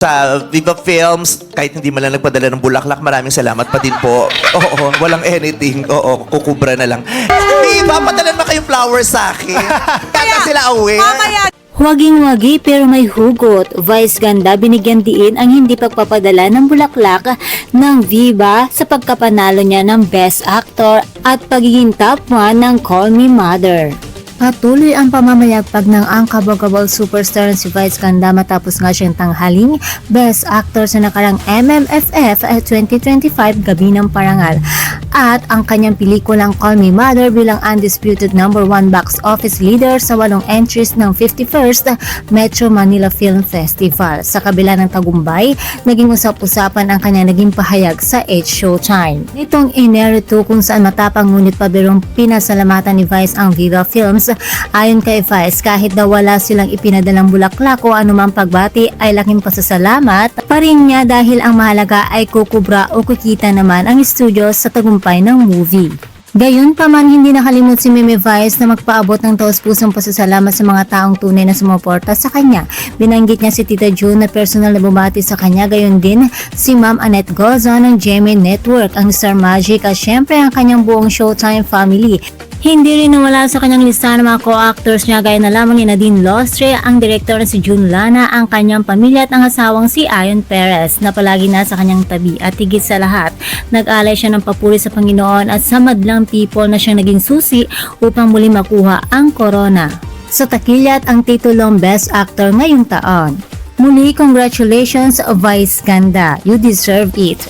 sa Viva Films, kahit hindi man lang nagpadala ng bulaklak, maraming salamat pa din po. Oo, walang anything. Oo, kukubra na lang. Viva, padalan mo kayong flowers sa akin. Kaya sila aware. Mamaya, Waging-wagi pero may hugot. Vice ganda binigyan diin ang hindi pagpapadala ng bulaklak ng Viva sa pagkapanalo niya ng Best Actor at pagiging top 1 ng Call Me Mother. Patuloy ang pamamayagpag ng angkabagabal superstar si Vice Ganda matapos nga siyang tanghaling Best Actor sa nakarang MMFF 2025 Gabi ng Parangal. At ang kanyang pelikulang Call Me Mother bilang undisputed number 1 box office leader sa 8 entries ng 51st Metro Manila Film Festival. Sa kabila ng tagumpay, naging usap-usapan ang kanyang naging pahayag sa Showtime. Nitong Enero 2 kung saan matapang ngunit pabirong pinasalamatan ni Vice ang Viva Films. Ayon kay Vice, kahit daw wala silang ipinadalang bulaklak o anumang pagbati ay laking pasasalamat pa rin niya dahil ang mahalaga ay kukubra o kukita naman ang studio sa tagumpay ng movie. Gayunpaman, hindi nakalimot si Meme Vice na magpaabot ng taos-pusong pasasalamat sa mga taong tunay na sumuporta sa kanya. Binanggit niya si Tita June na personal na bumati sa kanya, gayon din si Ma'am Annette Gozo ng GMA Network, ang Star Magic at syempre ang kanyang buong Showtime family. Hindi rin nawala sa kanyang listahan ng mga co-actors niya gaya na lamang ni Nadine Lostre, ang direktor na si June Lana, ang kanyang pamilya at ang asawang si Ayon Perez na palagi nasa kanyang tabi at higit sa lahat, nag-alay siya ng papuri sa Panginoon at sa madlang people na siyang naging susi upang muli makuha ang corona. Sa takilat ang titulong Best Actor ngayong taon. Muli, congratulations Vice Ganda, you deserve it.